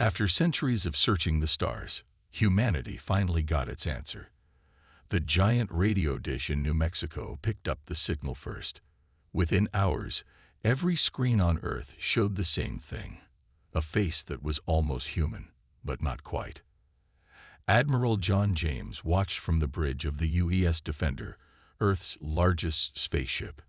After centuries of searching the stars, humanity finally got its answer. The giant radio dish in New Mexico picked up the signal first. Within hours, every screen on Earth showed the same thing, a face that was almost human, but not quite. Admiral John James watched from the bridge of the UES Defender, Earth's largest spaceship.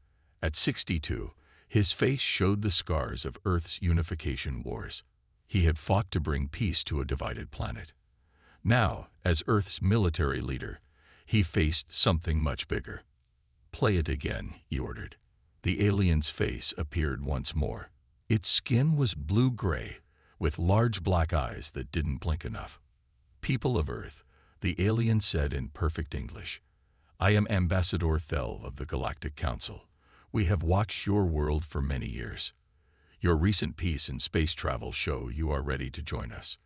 At 62, his face showed the scars of Earth's unification wars. He had fought to bring peace to a divided planet. Now, as Earth's military leader, he faced something much bigger. "Play it again," he ordered. The alien's face appeared once more. Its skin was blue-gray, with large black eyes that didn't blink enough. "People of Earth," the alien said in perfect English, "I am Ambassador Thel of the Galactic Council. We have watched your world for many years. Your recent peace and space travel show you are ready to join us.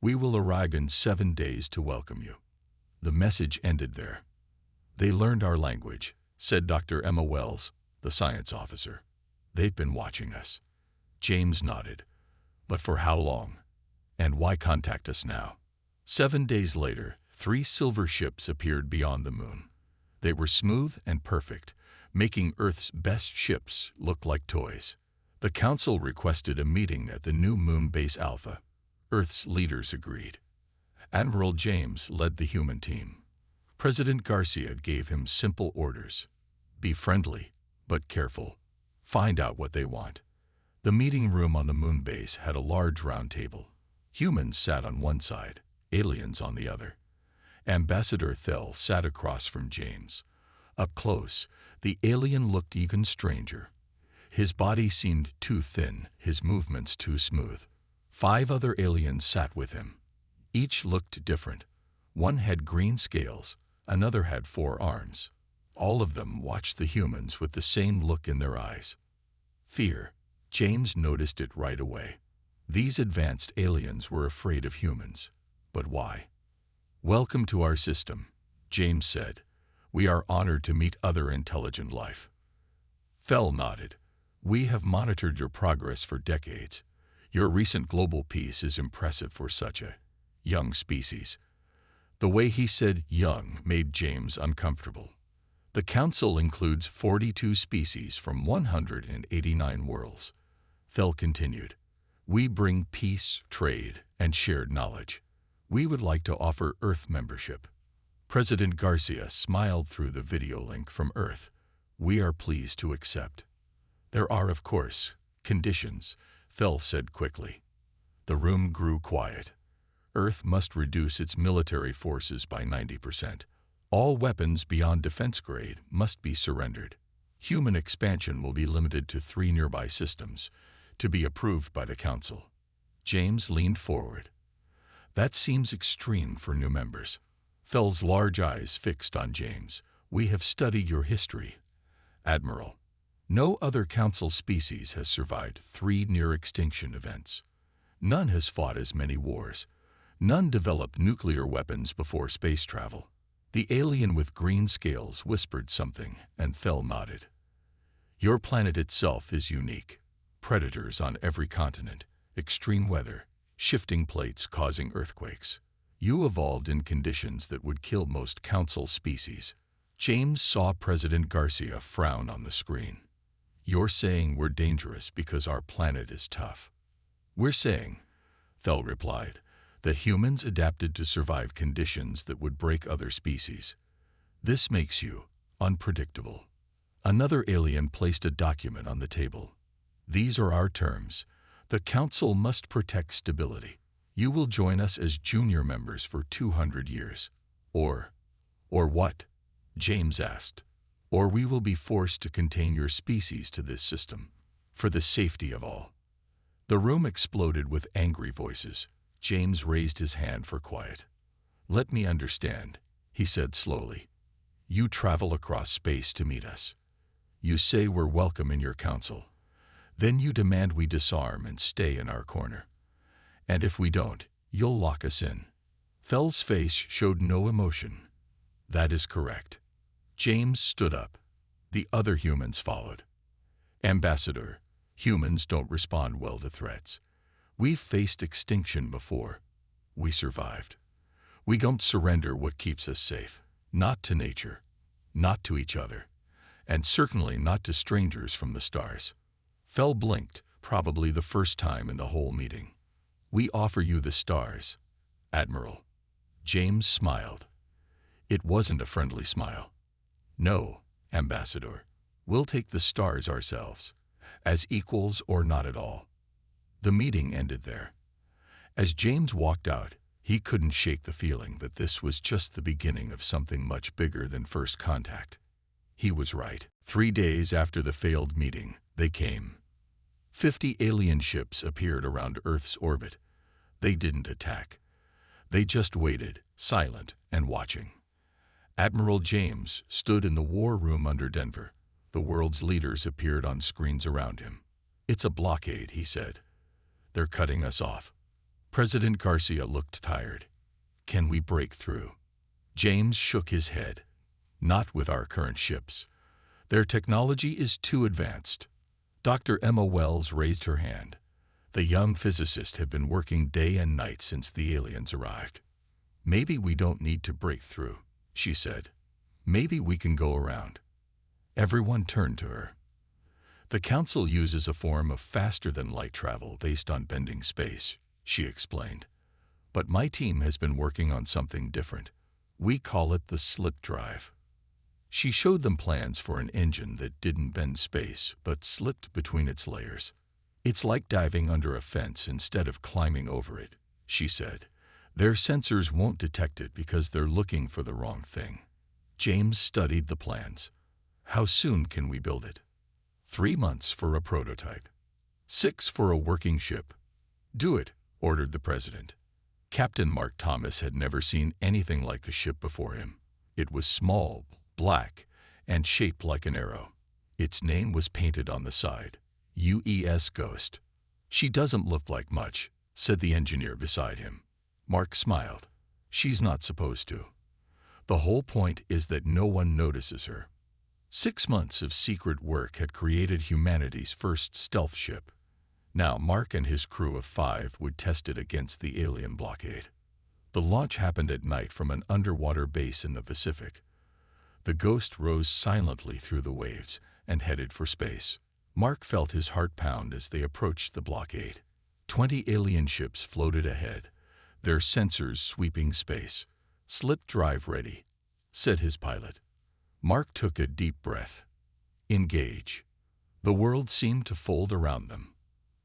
We will arrive in 7 days to welcome you." The message ended there. "They learned our language," said Dr. Emma Wells, the science officer. "They've been watching us." James nodded. "But for how long? And why contact us now?" 7 days later, 3 silver ships appeared beyond the moon. They were smooth and perfect, making Earth's best ships look like toys. The Council requested a meeting at the new moon base Alpha. Earth's leaders agreed. Admiral James led the human team. President Garcia gave him simple orders. Be friendly, but careful. Find out what they want. The meeting room on the moon base had a large round table. Humans sat on one side, aliens on the other. Ambassador Thel sat across from James. Up close, the alien looked even stranger. His body seemed too thin, his movements too smooth. 5 other aliens sat with him. Each looked different. One had green scales, another had 4 arms. All of them watched the humans with the same look in their eyes. Fear. James noticed it right away. These advanced aliens were afraid of humans. But why? "Welcome to our system," James said. "We are honored to meet other intelligent life." Thel nodded. "We have monitored your progress for decades. Your recent global peace is impressive for such a young species." The way he said young made James uncomfortable. The Council includes 42 species from 189 worlds. Thel continued. "We bring peace, trade, and shared knowledge. We would like to offer Earth membership." President Garcia smiled through the video link from Earth. "We are pleased to accept." "There are, of course, conditions," Thel said quickly. The room grew quiet. Earth must reduce its military forces by 90%. All weapons beyond defense grade must be surrendered. Human expansion will be limited to 3 nearby systems, to be approved by the Council. James leaned forward. "That seems extreme for new members." Thel's large eyes fixed on James. "We have studied your history, Admiral. No other Council species has survived 3 near-extinction events. None has fought as many wars. None developed nuclear weapons before space travel." The alien with green scales whispered something, and Thel nodded. "Your planet itself is unique. Predators on every continent, extreme weather, shifting plates causing earthquakes. You evolved in conditions that would kill most Council species." James saw President Garcia frown on the screen. "You're saying we're dangerous because our planet is tough." "We're saying," Thel replied, "that humans adapted to survive conditions that would break other species. This makes you unpredictable." Another alien placed a document on the table. "These are our terms. The Council must protect stability. You will join us as junior members for 200 years. Or what?" James asked. "Or we will be forced to contain your species to this system, for the safety of all." The room exploded with angry voices. James raised his hand for quiet. "Let me understand," he said slowly. "You travel across space to meet us. You say we're welcome in your Council. Then you demand we disarm and stay in our corner. And if we don't, you'll lock us in." Thel's face showed no emotion. "That is correct." James stood up. The other humans followed. "Ambassador, humans don't respond well to threats. We've faced extinction before. We survived. We don't surrender what keeps us safe. Not to nature, not to each other, and certainly not to strangers from the stars. Fell blinked, probably the first time in the whole meeting. We offer you the stars, Admiral. James smiled. It wasn't a friendly smile. No, Ambassador. We'll take the stars ourselves, as equals or not at all. The meeting ended there. As James walked out, he couldn't shake the feeling that this was just the beginning of something much bigger than first contact. He was right. 3 days after the failed meeting, they came. 50 alien ships appeared around Earth's orbit. They didn't attack. They just waited, silent and watching. Admiral James stood in the war room under Denver. The world's leaders appeared on screens around him. "It's a blockade," he said. "They're cutting us off." President Garcia looked tired. "Can we break through?" James shook his head. "Not with our current ships. Their technology is too advanced." Dr. Emma Wells raised her hand. The young physicist had been working day and night since the aliens arrived. "Maybe we don't need to break through," she said. "Maybe we can go around." Everyone turned to her. "The Council uses a form of faster-than-light travel based on bending space," she explained. "But my team has been working on something different. We call it the slip drive." She showed them plans for an engine that didn't bend space but slipped between its layers. "It's like diving under a fence instead of climbing over it," she said. "Their sensors won't detect it because they're looking for the wrong thing." James studied the plans. "How soon can we build it?" 3 months for a prototype. 6 for a working ship." "Do it," ordered the president. Captain Mark Thomas had never seen anything like the ship before him. It was small, black, and shaped like an arrow. Its name was painted on the side, UES Ghost. "She doesn't look like much," said the engineer beside him. Mark smiled. "She's not supposed to. The whole point is that no one notices her." 6 months of secret work had created humanity's first stealth ship. Now Mark and his crew of 5 would test it against the alien blockade. The launch happened at night from an underwater base in the Pacific. The Ghost rose silently through the waves and headed for space. Mark felt his heart pound as they approached the blockade. 20 alien ships floated ahead, their sensors sweeping space. "Slip drive ready," said his pilot. Mark took a deep breath. "Engage." The world seemed to fold around them.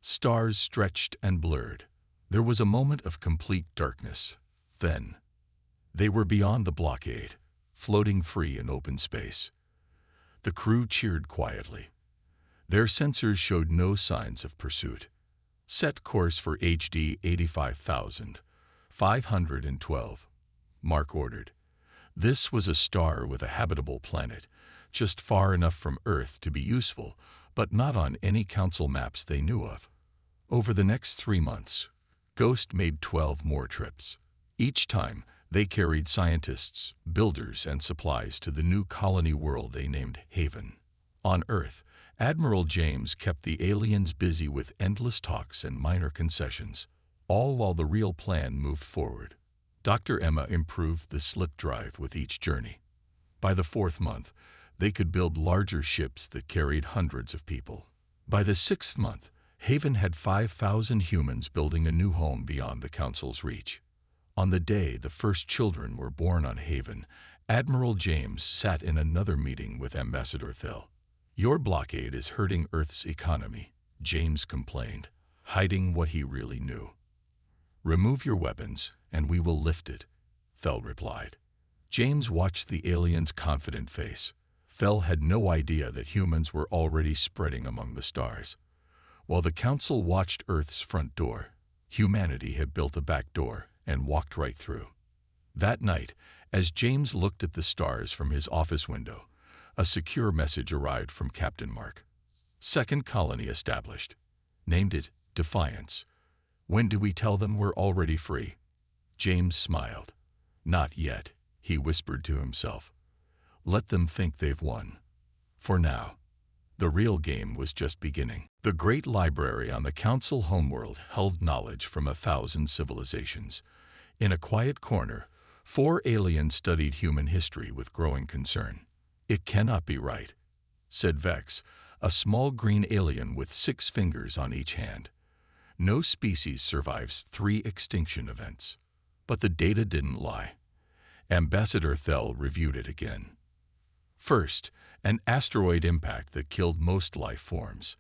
Stars stretched and blurred. There was a moment of complete darkness. Then, they were beyond the blockade, floating free in open space. The crew cheered quietly. Their sensors showed no signs of pursuit. "Set course for HD 85,512, Mark ordered. This was a star with a habitable planet, just far enough from Earth to be useful, but not on any council maps they knew of. Over the next 3 months, Ghost made 12 more trips. Each time, they carried scientists, builders, and supplies to the new colony world they named Haven. On Earth, Admiral James kept the aliens busy with endless talks and minor concessions, all while the real plan moved forward. Dr. Emma improved the slip drive with each journey. By the 4th month, they could build larger ships that carried hundreds of people. By the 6th month, Haven had 5,000 humans building a new home beyond the Council's reach. On the day the first children were born on Haven, Admiral James sat in another meeting with Ambassador Thill. "Your blockade is hurting Earth's economy," James complained, hiding what he really knew. "Remove your weapons, and we will lift it," Thill replied. James watched the alien's confident face. Thill had no idea that humans were already spreading among the stars. While the Council watched Earth's front door, humanity had built a back door and walked right through. That night, as James looked at the stars from his office window, a secure message arrived from Captain Mark. "Second colony established. Named it Defiance. When do we tell them we're already free?" James smiled. "Not yet," he whispered to himself. "Let them think they've won. For now." The real game was just beginning. The great library on the Council homeworld held knowledge from 1,000 civilizations. In a quiet corner, 4 aliens studied human history with growing concern. "It cannot be right," said Vex, a small green alien with 6 fingers on each hand. "No species survives 3 extinction events." But the data didn't lie. Ambassador Thel reviewed it again. First, an asteroid impact that killed most life forms.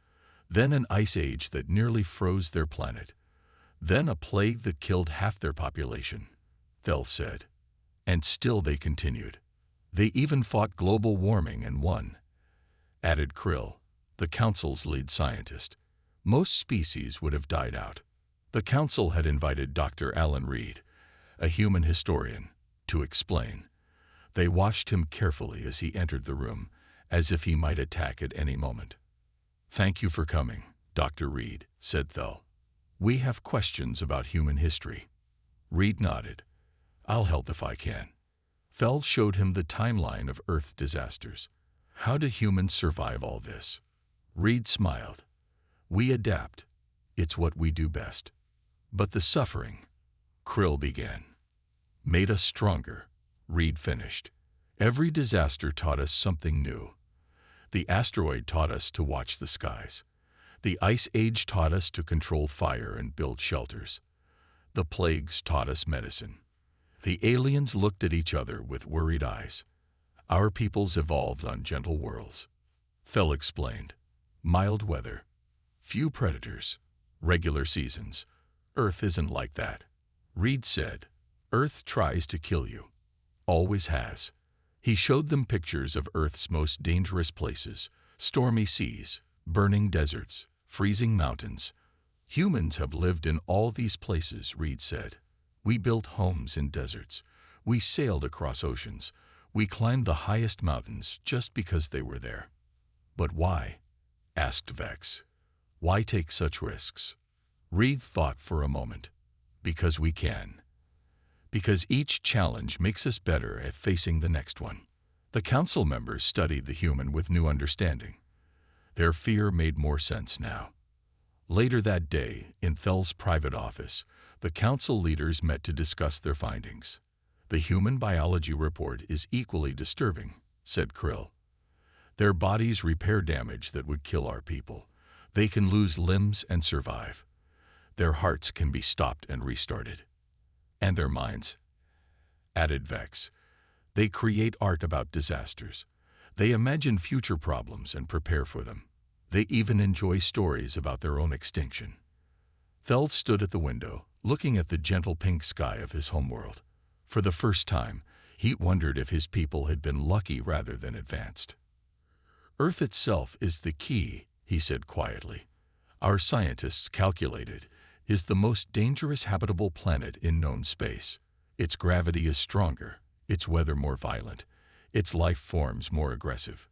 Then an ice age that nearly froze their planet. Then a plague that killed half their population, Thel said. And still they continued. "They even fought global warming and won," added Krill, the Council's lead scientist. "Most species would have died out." The Council had invited Dr. Alan Reed, a human historian, to explain. They watched him carefully as he entered the room, as if he might attack at any moment. "Thank you for coming, Dr. Reed," said Thel. "We have questions about human history." Reed nodded. "I'll help if I can." Thel showed him the timeline of Earth disasters. "How do humans survive all this?" Reed smiled. "We adapt. It's what we do best." "But the suffering," Krill began. "Made us stronger," Reed finished. "Every disaster taught us something new. The asteroid taught us to watch the skies. The Ice Age taught us to control fire and build shelters. The plagues taught us medicine." The aliens looked at each other with worried eyes. "Our peoples evolved on gentle worlds," Thel explained. "Mild weather, few predators, regular seasons. Earth isn't like that." Reed said, "Earth tries to kill you. Always has." He showed them pictures of Earth's most dangerous places: stormy seas, burning deserts, freezing mountains. "Humans have lived in all these places," Reed said. "We built homes in deserts. We sailed across oceans. We climbed the highest mountains just because they were there." "But why?" asked Vex. "Why take such risks?" Reed thought for a moment. "Because we can. Because each challenge makes us better at facing the next one." The Council members studied the human with new understanding. Their fear made more sense now. Later that day, in Thel's private office, the Council leaders met to discuss their findings. "The human biology report is equally disturbing," said Krill. "Their bodies repair damage that would kill our people. They can lose limbs and survive. Their hearts can be stopped and restarted. And their minds," added Vex. "They create art about disasters. They imagine future problems and prepare for them. They even enjoy stories about their own extinction." Thel stood at the window, looking at the gentle pink sky of his homeworld. For the first time, he wondered if his people had been lucky rather than advanced. "Earth itself is the key," he said quietly. "Our scientists calculated is the most dangerous habitable planet in known space. Its gravity is stronger, its weather more violent, its life forms more aggressive."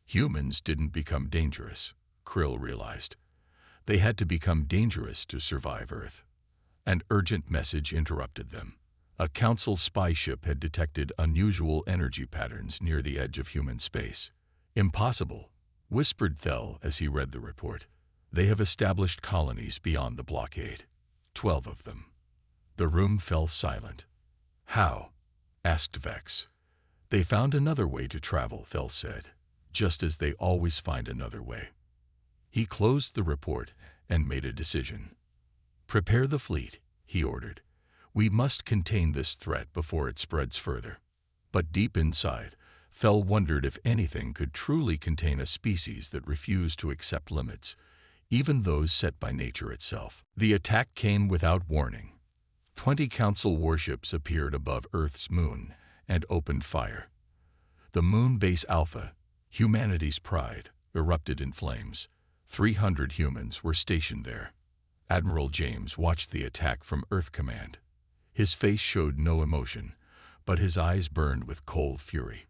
Humans didn't become dangerous, Krill realized. They had to become dangerous to survive Earth. An urgent message interrupted them. A Council spy ship had detected unusual energy patterns near the edge of human space. "Impossible," whispered Thel as he read the report. "They have established colonies beyond the blockade. 12 of them." The room fell silent. "How?" asked Vex. "They found another way to travel," Thel said, "just as they always find another way." He closed the report and made a decision. "Prepare the fleet," he ordered. "We must contain this threat before it spreads further." But deep inside, Thel wondered if anything could truly contain a species that refused to accept limits, even those set by nature itself. The attack came without warning. 20 Council warships appeared above Earth's moon and opened fire. The moon base Alpha, humanity's pride, erupted in flames. 300 humans were stationed there. Admiral James watched the attack from Earth Command. His face showed no emotion, but his eyes burned with cold fury.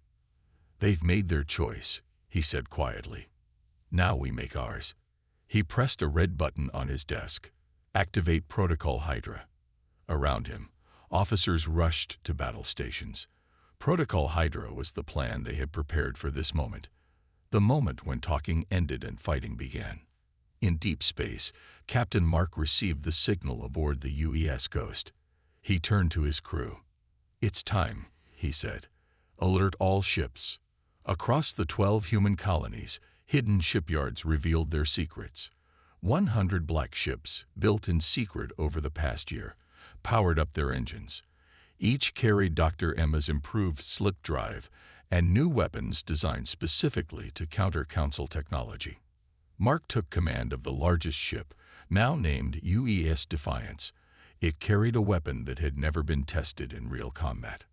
"They've made their choice," he said quietly. "Now we make ours." He pressed a red button on his desk. "Activate Protocol Hydra." Around him, officers rushed to battle stations. Protocol Hydra was the plan they had prepared for this moment. The moment when talking ended and fighting began. In deep space, Captain Mark received the signal aboard the UES Ghost. He turned to his crew. "It's time," he said. "Alert all ships." Across the 12 human colonies, hidden shipyards revealed their secrets. 100 black ships, built in secret over the past year, powered up their engines. Each carried Dr. Emma's improved slip drive and new weapons designed specifically to counter Council technology. Mark took command of the largest ship, now named UES Defiance. It carried a weapon that had never been tested in real combat.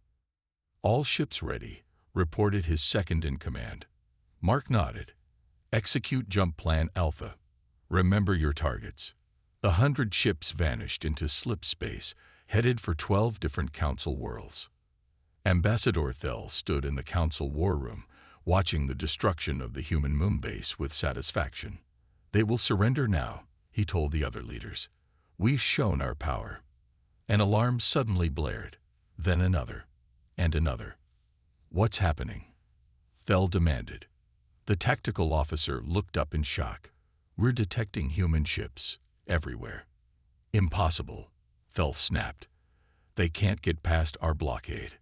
"All ships ready," reported his second-in-command. Mark nodded. "Execute Jump Plan Alpha. Remember your targets." 100 ships vanished into slip space, headed for 12 different Council worlds. Ambassador Thel stood in the Council war room, watching the destruction of the human moon base with satisfaction. "They will surrender now," he told the other leaders. "We've shown our power." An alarm suddenly blared, then another, and another. "What's happening?" Thel demanded. The tactical officer looked up in shock. "We're detecting human ships everywhere." "Impossible," Thel snapped. "They can't get past our blockade."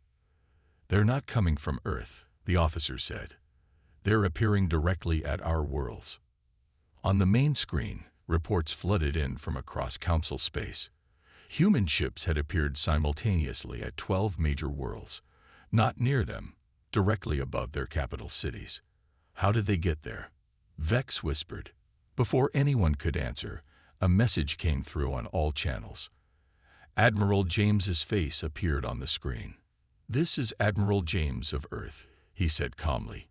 "They're not coming from Earth," the officer said. "They're appearing directly at our worlds." On the main screen, reports flooded in from across Council space. Human ships had appeared simultaneously at 12 major worlds, not near them, directly above their capital cities. "How did they get there?" Vex whispered. Before anyone could answer, a message came through on all channels. Admiral James's face appeared on the screen. "This is Admiral James of Earth," he said calmly.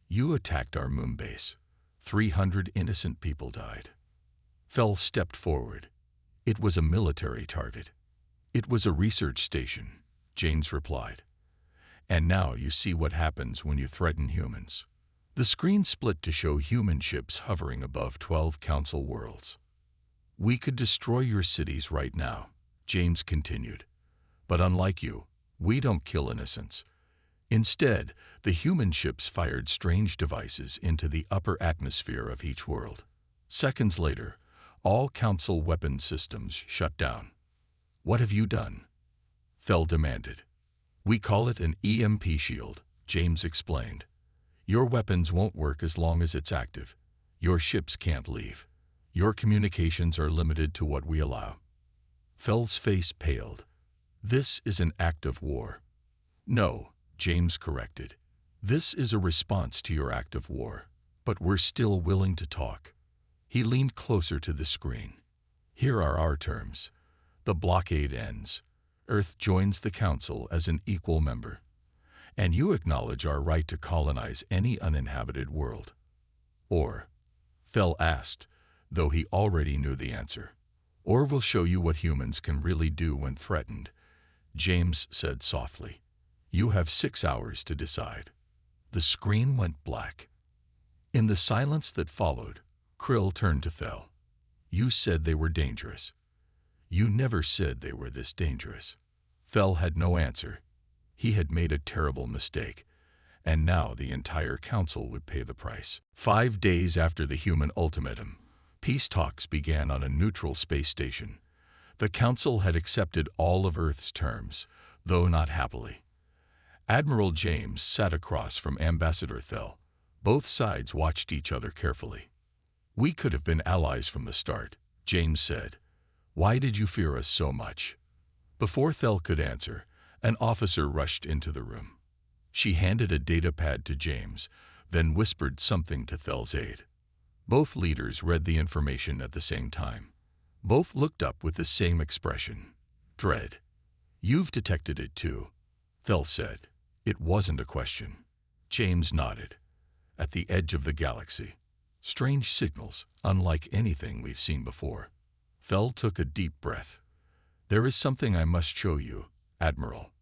"You attacked our moon base. 300 innocent people died." Thel stepped forward. "It was a military target." "It was a research station," James replied. "And now you see what happens when you threaten humans." The screen split to show human ships hovering above 12 Council worlds. "We could destroy your cities right now," James continued. "But unlike you, we don't kill innocents. Instead, the human ships fired strange devices into the upper atmosphere of each world. Seconds later, all Council weapons systems shut down." "What have you done?" Thel demanded. "We call it an EMP shield," James explained. "Your weapons won't work as long as it's active. Your ships can't leave. Your communications are limited to what we allow." Thel's face paled. "This is an act of war." "No," James corrected. "This is a response to your act of war, but we're still willing to talk." He leaned closer to the screen. "Here are our terms. The blockade ends. Earth joins the Council as an equal member. And you acknowledge our right to colonize any uninhabited world." "Or?" Thel asked, though he already knew the answer. "Or we'll show you what humans can really do when threatened," James said softly. "You have 6 hours to decide." The screen went black. In the silence that followed, Krill turned to Thel. "You said they were dangerous." "You never said they were this dangerous." Thel had no answer. He had made a terrible mistake, and now the entire Council would pay the price. 5 days after the human ultimatum, peace talks began on a neutral space station. The Council had accepted all of Earth's terms, though not happily. Admiral James sat across from Ambassador Thel. Both sides watched each other carefully. "We could have been allies from the start," James said. "Why did you fear us so much?" Before Thel could answer, an officer rushed into the room. She handed a data pad to James, then whispered something to Thel's aide. Both leaders read the information at the same time. Both looked up with the same expression: dread. "You've detected it too," Thel said. It wasn't a question. James nodded. "At the edge of the galaxy. Strange signals, unlike anything we've seen before." Thel took a deep breath. "There is something I must show you, Admiral.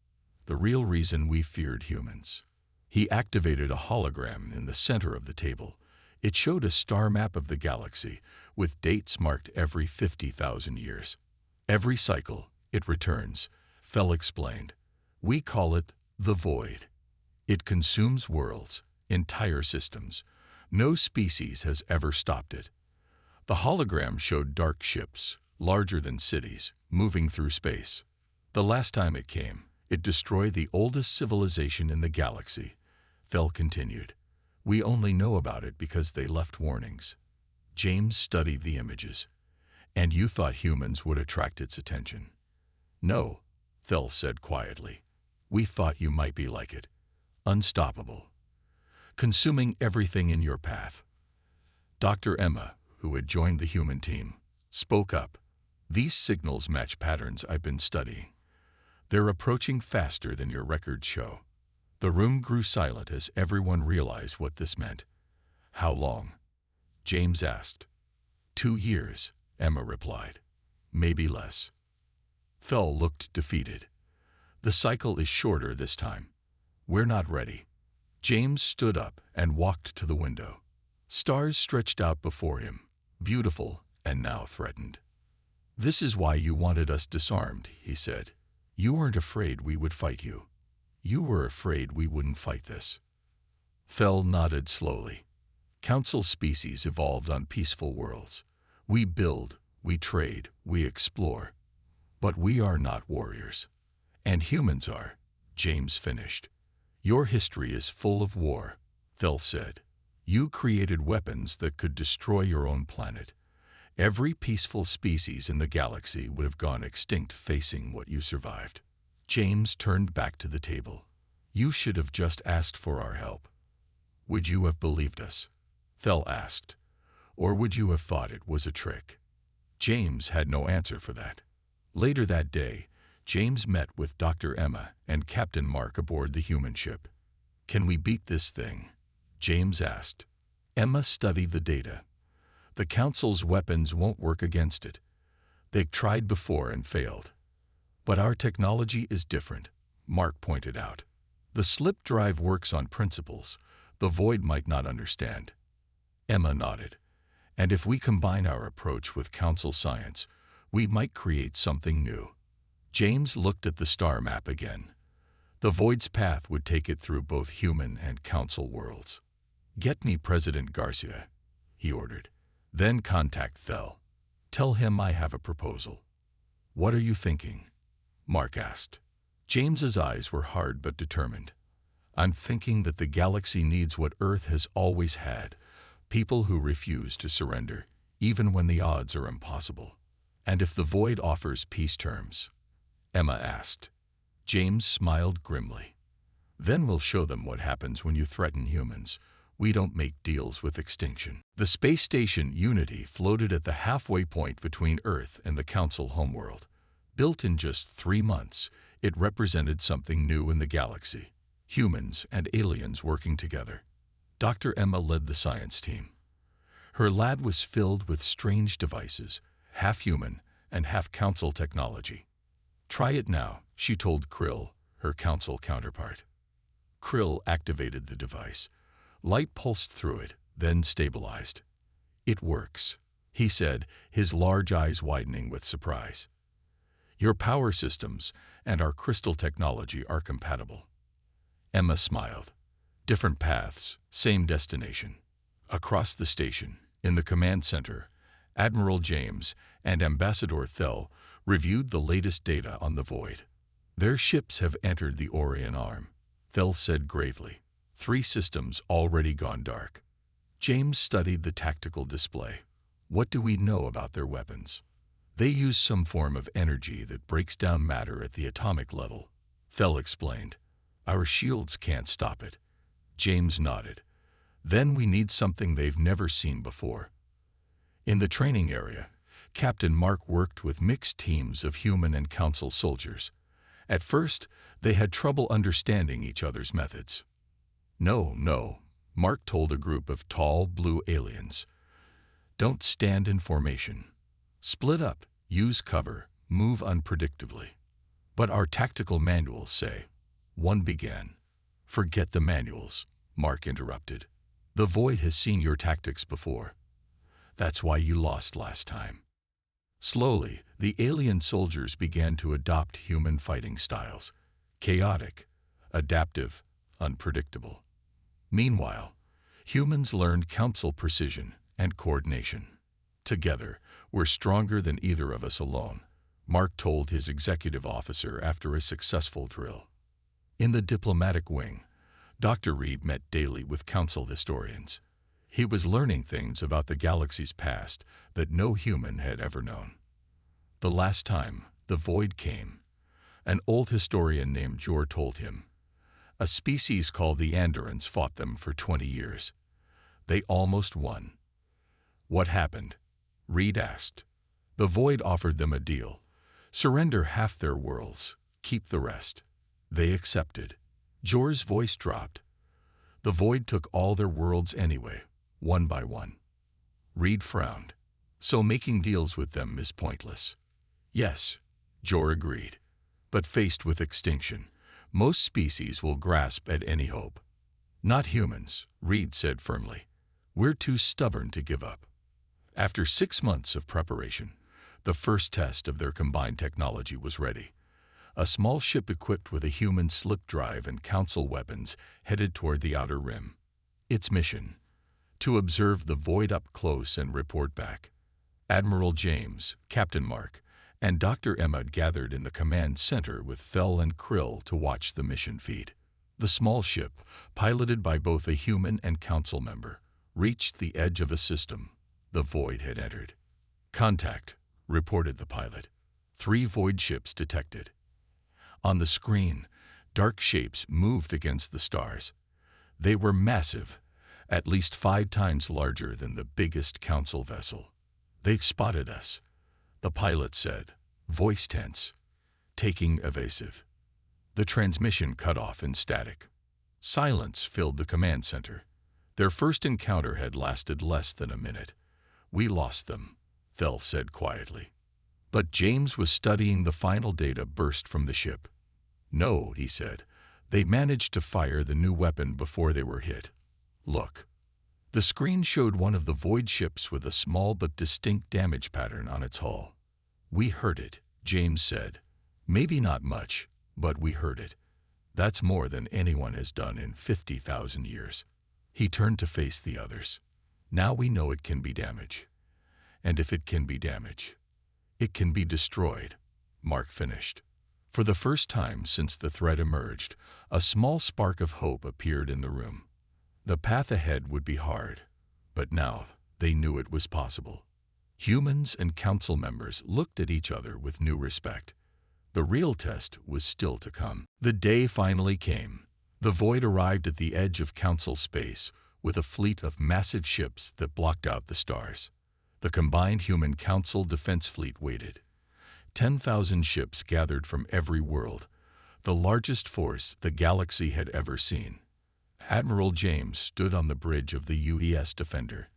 The real reason we feared humans." He activated a hologram in the center of the table. It showed a star map of the galaxy, with dates marked every 50,000 years. "Every cycle, it returns," Thel explained. "We call it the Void. It consumes worlds, entire systems, No species has ever stopped it. The hologram showed dark ships, larger than cities, moving through space. The last time it came, it destroyed the oldest civilization in the galaxy. Thel continued. We only know about it because they left warnings. James studied the images. And you thought humans would attract its attention? No, Thel said quietly. We thought you might be like it. Unstoppable. Consuming everything in your path. Dr. Emma, who had joined the human team, spoke up. These signals match patterns I've been studying. They're approaching faster than your records show. The room grew silent as everyone realized what this meant. How long? James asked. 2 years, Emma replied. Maybe less. Thel looked defeated. The cycle is shorter this time. We're not ready. James stood up and walked to the window. Stars stretched out before him, beautiful and now threatened. This is why you wanted us disarmed, he said. You weren't afraid we would fight you. You were afraid we wouldn't fight this. Thel nodded slowly. Council species evolved on peaceful worlds. We build, we trade, we explore. But we are not warriors. And humans are, James finished. Your history is full of war, Thel said. You created weapons that could destroy your own planet. Every peaceful species in the galaxy would have gone extinct facing what you survived. James turned back to the table. You should have just asked for our help. Would you have believed us? Thel asked. Or would you have thought it was a trick? James had no answer for that. Later that day, James met with Dr. Emma and Captain Mark aboard the human ship. Can we beat this thing? James asked. Emma studied the data. The Council's weapons won't work against it. They've tried before and failed. But our technology is different, Mark pointed out. The slip drive works on principles the Void might not understand. Emma nodded. And if we combine our approach with Council science, we might create something new. James looked at the star map again. The Void's path would take it through both human and Council worlds. Get me President Garcia, he ordered. Then contact Thel. Tell him I have a proposal. What are you thinking? Mark asked. James's eyes were hard but determined. I'm thinking that the galaxy needs what Earth has always had, people who refuse to surrender, even when the odds are impossible. And if the Void offers peace terms? Emma asked. James smiled grimly. Then we'll show them what happens when you threaten humans. We don't make deals with extinction. The space station Unity floated at the halfway point between Earth and the Council homeworld. Built in just 3 months, it represented something new in the galaxy. Humans and aliens working together. Dr. Emma led the science team. Her lab was filled with strange devices, half human and half Council technology. Try it now, she told Krill, her Council counterpart. Krill activated the device. Light pulsed through it, then stabilized. It works, he said, his large eyes widening with surprise. Your power systems and our crystal technology are compatible. Emma smiled. Different paths, same destination. Across the station, in the command center, Admiral James and Ambassador Thel reviewed the latest data on the Void. Their ships have entered the Orion Arm, Thel said gravely. 3 systems already gone dark. James studied the tactical display. What do we know about their weapons? They use some form of energy that breaks down matter at the atomic level, Thel explained. Our shields can't stop it. James nodded. Then we need something they've never seen before. In the training area, Captain Mark worked with mixed teams of human and Council soldiers. At first, they had trouble understanding each other's methods. No, Mark told a group of tall, blue aliens. Don't stand in formation. Split up, use cover, move unpredictably. But our tactical manuals say. One began. Forget the manuals, Mark interrupted. The Void has seen your tactics before. That's why you lost last time. Slowly, the alien soldiers began to adopt human fighting styles. Chaotic, adaptive, unpredictable. Meanwhile, Humans learned council precision and coordination. Together, we're stronger than either of us alone, Mark told his executive officer after a successful drill. In the diplomatic wing, Dr. Reed met daily with council historians. He was learning things about the galaxy's past that no human had ever known. The last time the void came, an old historian named Jor told him, a species called the Andorans fought them for 20 years. They almost won. What happened? Reed asked. The void offered them a deal. Surrender half their worlds, keep the rest. They accepted. Jor's voice dropped. The void took all their worlds anyway, one by one. Reed frowned. So making deals with them is pointless. Yes, Jor agreed. But faced with extinction, most species will grasp at any hope. Not humans, Reed said firmly. We're too stubborn to give up. After 6 months of preparation, the first test of their combined technology was ready. A small ship equipped with a human slip drive and council weapons headed toward the outer rim. Its mission: to observe the void up close and report back. Admiral James, Captain Mark, and Dr. Emma gathered in the command center with Thel and Krill to watch the mission feed. The small ship, piloted by both a human and council member, reached the edge of a system the void had entered. Contact, reported the pilot. 3 void ships detected. On the screen, dark shapes moved against the stars. They were massive, at least 5 times larger than the biggest council vessel. They've spotted us, the pilot said, voice tense, taking evasive. The transmission cut off in static. Silence filled the command center. Their first encounter had lasted less than a minute. We lost them, Thel said quietly. But James was studying the final data burst from the ship. No, he said. They managed to fire the new weapon before they were hit. Look. The screen showed one of the void ships with a small but distinct damage pattern on its hull. We heard it, James said. Maybe not much, but we heard it. That's more than anyone has done in 50,000 years. He turned to face the others. Now we know it can be damage. And if it can be damage, it can be destroyed, Mark finished. For the first time since the threat emerged, a small spark of hope appeared in the room. The path ahead would be hard, but now they knew it was possible. Humans and council members looked at each other with new respect. The real test was still to come. The day finally came. The void arrived at the edge of council space with a fleet of massive ships that blocked out the stars. The combined human council defense fleet waited. 10,000 ships gathered from every world, the largest force the galaxy had ever seen. Admiral James stood on the bridge of the UES Defender,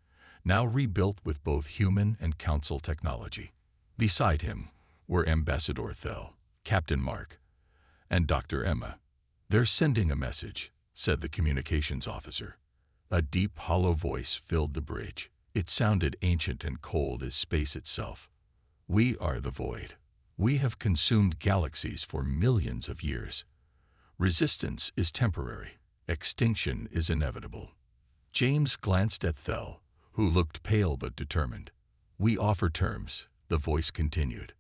now rebuilt with both human and council technology. Beside him were Ambassador Thel, Captain Mark, and Dr. Emma. They're sending a message, said the communications officer. A deep, hollow voice filled the bridge. It sounded ancient and cold as space itself. We are the void. We have consumed galaxies for millions of years. Resistance is temporary. Extinction is inevitable. James glanced at Thel, who looked pale but determined. We offer terms, the voice continued.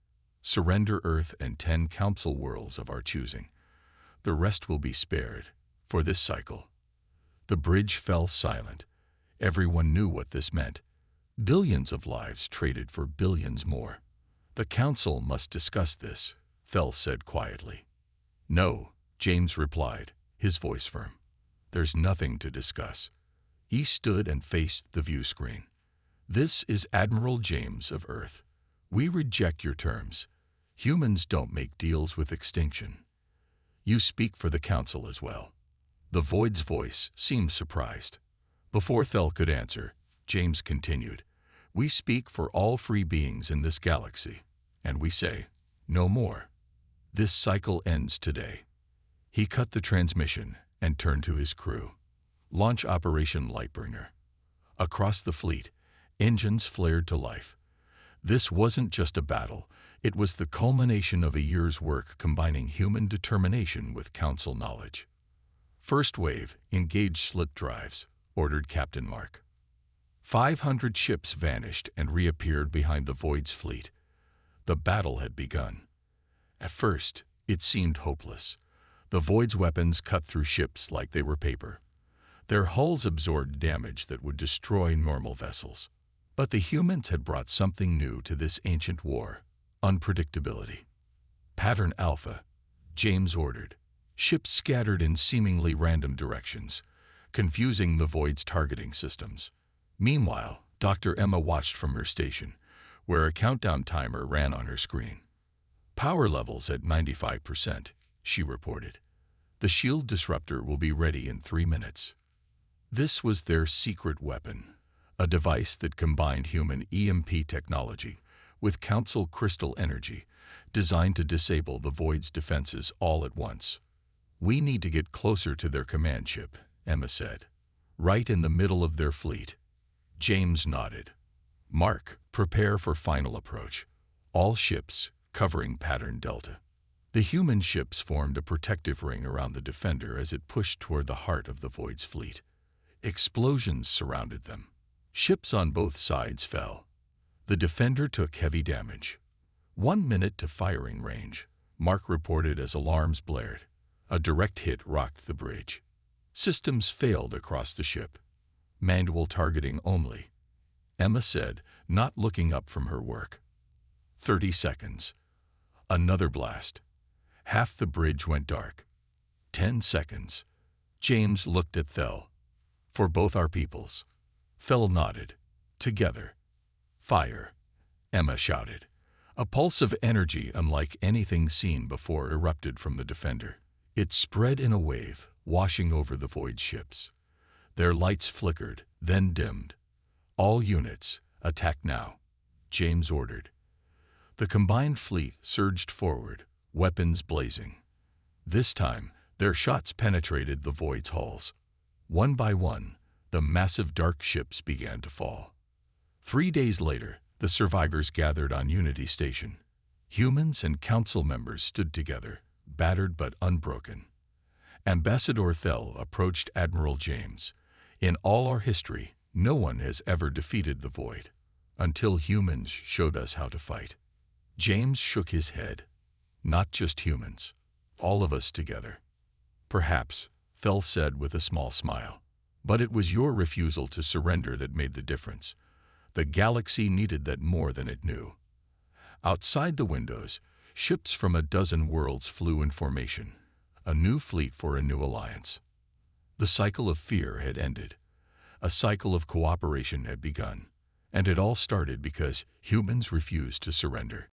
Surrender Earth and 10 council worlds of our choosing. The rest will be spared, for this cycle. The bridge fell silent. Everyone knew what this meant. Billions of lives traded for billions more. The council must discuss this, Thel said quietly. No, James replied, his voice firm. There's nothing to discuss. He stood and faced the view screen. This is Admiral James of Earth. We reject your terms. Humans don't make deals with extinction. You speak for the council as well. The void's voice seemed surprised. Before Thel could answer, James continued. We speak for all free beings in this galaxy, and we say, no more. This cycle ends today. He cut the transmission and turned to his crew. Launch Operation Lightbringer. Across the fleet, engines flared to life. This wasn't just a battle. It was the culmination of a year's work combining human determination with council knowledge. First wave, engage slip drives. ordered Captain Mark. 500 ships vanished and reappeared behind the Void's fleet. The battle had begun. At first, it seemed hopeless. The Void's weapons cut through ships like they were paper. Their hulls absorbed damage that would destroy normal vessels. But the humans had brought something new to this ancient war: unpredictability. Pattern Alpha, James ordered. Ships scattered in seemingly random directions, confusing the Void's targeting systems. Meanwhile, Dr. Emma watched from her station, where a countdown timer ran on her screen. "Power levels at 95%, she reported. "The shield disruptor will be ready in 3 minutes." This was their secret weapon, a device that combined human EMP technology with Council crystal energy, designed to disable the Void's defenses all at once. "We need to get closer to their command ship," Emma said. "Right in the middle of their fleet." James nodded. "Mark, prepare for final approach. All ships covering pattern Delta." The human ships formed a protective ring around the Defender as it pushed toward the heart of the Void's fleet. Explosions surrounded them. Ships on both sides fell. The Defender took heavy damage. 1 minute to firing range, Mark reported as alarms blared. A direct hit rocked the bridge. Systems failed across the ship. "Manual targeting only," Emma said, not looking up from her work. 30 seconds. Another blast. Half the bridge went dark. 10 seconds. James looked at Thel. "For both our peoples." Thel nodded. "Together." "Fire," Emma shouted. A pulse of energy unlike anything seen before erupted from the Defender. It spread in a wave, washing over the Void ships. Their lights flickered, then dimmed. "All units, attack now," James ordered. The combined fleet surged forward, weapons blazing. This time, their shots penetrated the Void's hulls. One by one, the massive dark ships began to fall. 3 days later, the survivors gathered on Unity Station. Humans and Council members stood together, battered but unbroken. Ambassador Thel approached Admiral James. "In all our history, no one has ever defeated the Void, until humans showed us how to fight." James shook his head. "Not just humans, all of us together." "Perhaps," Thel said with a small smile. "But it was your refusal to surrender that made the difference. The galaxy needed that more than it knew." Outside the windows, ships from a dozen worlds flew in formation, a new fleet for a new alliance. The cycle of fear had ended. A cycle of cooperation had begun, and it all started because humans refused to surrender.